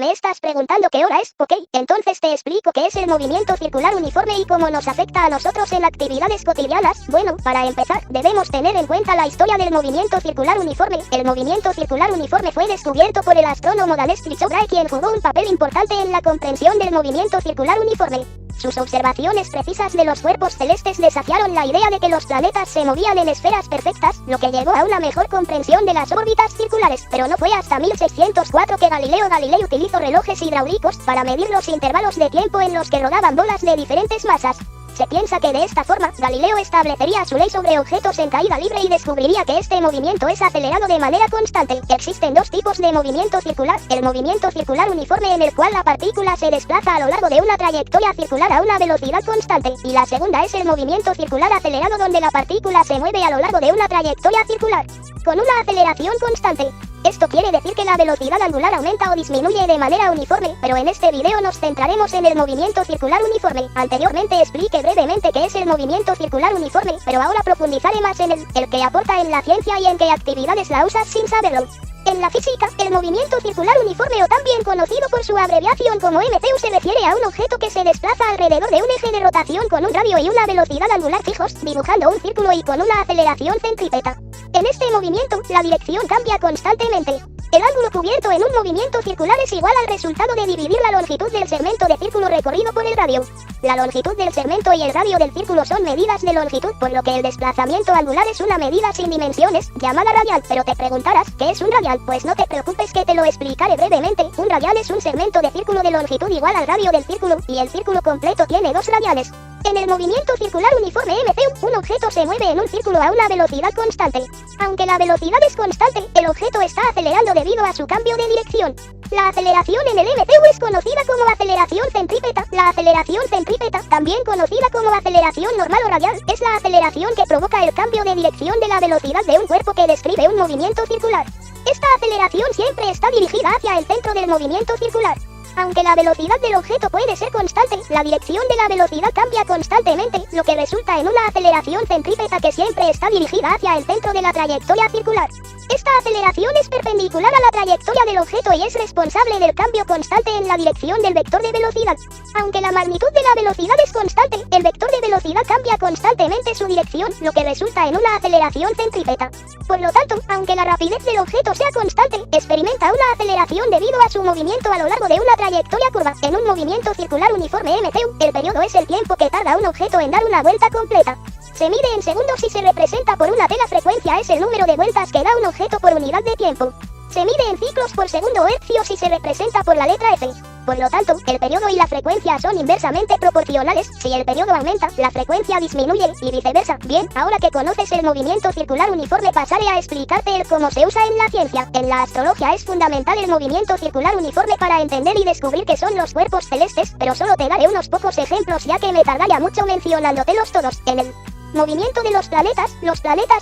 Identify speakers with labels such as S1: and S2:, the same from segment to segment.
S1: Me estás preguntando qué hora es, ok, entonces te explico qué es el movimiento circular uniforme y cómo nos afecta a nosotros en actividades cotidianas. Bueno, para empezar, debemos tener en cuenta la historia del movimiento circular uniforme. El movimiento circular uniforme fue descubierto por el astrónomo danés Tycho Brahe, quien jugó un papel importante en la comprensión del movimiento circular uniforme. Sus observaciones precisas de los cuerpos celestes desafiaron la idea de que los planetas se movían en esferas perfectas, lo que llevó a una mejor comprensión de las órbitas circulares, pero no fue hasta 1604 que Galileo Galilei utilizó relojes hidráulicos para medir los intervalos de tiempo en los que rodaban bolas de diferentes masas. Se piensa que de esta forma, Galileo establecería su ley sobre objetos en caída libre y descubriría que este movimiento es acelerado de manera constante. Existen dos tipos de movimiento circular: el movimiento circular uniforme, en el cual la partícula se desplaza a lo largo de una trayectoria circular a una velocidad constante, y la segunda es el movimiento circular acelerado, donde la partícula se mueve a lo largo de una trayectoria circular con una aceleración constante. Esto quiere decir que la velocidad angular aumenta o disminuye de manera uniforme, pero en este video nos centraremos en el movimiento circular uniforme. Anteriormente expliqué brevemente qué es el movimiento circular uniforme, pero ahora profundizaré más en el que aporta en la ciencia y en qué actividades la usas sin saberlo. En la física, el movimiento circular uniforme, o también conocido por su abreviación como MCU, se refiere a un objeto que se desplaza alrededor de un eje de rotación con un radio y una velocidad angular fijos, dibujando un círculo y con una aceleración centrípeta. En este movimiento, la dirección cambia constantemente. El ángulo cubierto en un movimiento circular es igual al resultado de dividir la longitud del segmento de círculo recorrido por el radio. La longitud del segmento y el radio del círculo son medidas de longitud, por lo que el desplazamiento angular es una medida sin dimensiones, llamada radial. Pero te preguntarás, ¿qué es un radial? Pues no te preocupes, que te lo explicaré brevemente. Un radial es un segmento de círculo de longitud igual al radio del círculo, y el círculo completo tiene dos radiales. En el movimiento circular uniforme MCU, un objeto se mueve en un círculo a una velocidad constante. Aunque la velocidad es constante, el objeto está acelerando debido a su cambio de dirección. La aceleración en el MCU es conocida como aceleración centrípeta. La aceleración centrípeta, también conocida como aceleración normal o radial, es la aceleración que provoca el cambio de dirección de la velocidad de un cuerpo que describe un movimiento circular. Esta aceleración siempre está dirigida hacia el centro del movimiento circular. Aunque la velocidad del objeto puede ser constante, la dirección de la velocidad cambia constantemente, lo que resulta en una aceleración centrípeta que siempre está dirigida hacia el centro de la trayectoria circular. Esta aceleración es perpendicular a la trayectoria del objeto y es responsable del cambio constante en la dirección del vector de velocidad. Aunque la magnitud de la velocidad es constante, el vector de velocidad cambia constantemente su dirección, lo que resulta en una aceleración centrípeta. Por lo tanto, aunque la rapidez del objeto sea constante, experimenta una aceleración debido a su movimiento a lo largo de una trayectoria curva. En un movimiento circular uniforme MCU, el periodo es el tiempo que tarda un objeto en dar una vuelta completa. Se mide en segundos y se representa por una T. La frecuencia es el número de vueltas que da un objeto por unidad de tiempo. Se mide en ciclos por segundo o hercios y se representa por la letra F. Por lo tanto, el periodo y la frecuencia son inversamente proporcionales. Si el periodo aumenta, la frecuencia disminuye, y viceversa. Bien, ahora que conoces el movimiento circular uniforme, pasaré a explicarte el cómo se usa en la ciencia. En la astrología es fundamental el movimiento circular uniforme para entender y descubrir qué son los cuerpos celestes, pero solo te daré unos pocos ejemplos, ya que me tardaría mucho mencionándotelos todos. En el movimiento de los planetas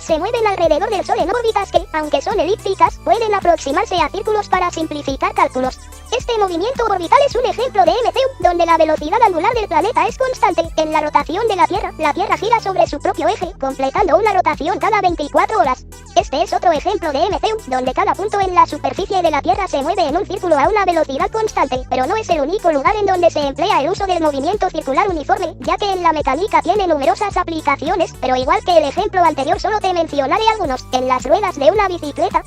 S1: se mueven alrededor del Sol en órbitas que, aunque son elípticas, pueden aproximarse a círculos para simplificar cálculos. Este movimiento orbital es un ejemplo de MCU, donde la velocidad angular del planeta es constante. En la rotación de la Tierra gira sobre su propio eje, completando una rotación cada 24 horas. Este es otro ejemplo de MCU, donde cada punto en la superficie de la Tierra se mueve en un círculo a una velocidad constante, pero no es el único lugar en donde se emplea el uso del movimiento circular uniforme, ya que en la mecánica tiene numerosas aplicaciones, pero igual que el ejemplo anterior solo te mencionaré algunos. En las ruedas de una bicicleta,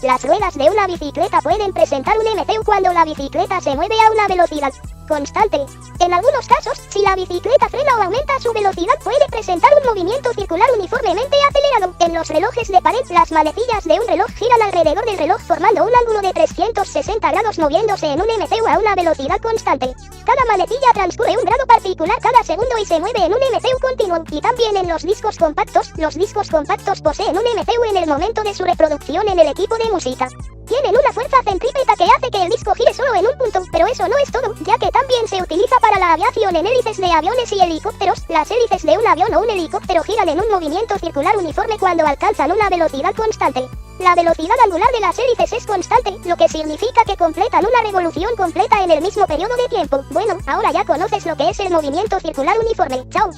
S1: pueden presentar un MCU cuando la bicicleta se mueve a una velocidad constante. En algunos casos, si la bicicleta frena o aumenta su velocidad, puede presentar un movimiento circular uniformemente acelerado. En los relojes de pared, las manecillas de un reloj giran alrededor del reloj formando un ángulo de 360 grados moviéndose en un MCU a una velocidad constante. Cada manecilla transcurre un grado particular cada segundo y se mueve en un MCU continuo. Y también en los discos compactos poseen un MCU en el momento de su reproducción en el equipo de música. Tienen una fuerza centrípeta que hace que el disco gire solo en un punto, pero eso no es todo, ya que también se utiliza para la aviación en hélices de aviones y helicópteros. Las hélices de un avión o un helicóptero giran en un movimiento circular uniforme cuando alcanzan una velocidad constante. La velocidad angular de las hélices es constante, lo que significa que completan una revolución completa en el mismo periodo de tiempo. Bueno, ahora ya conoces lo que es el movimiento circular uniforme. ¡Chao!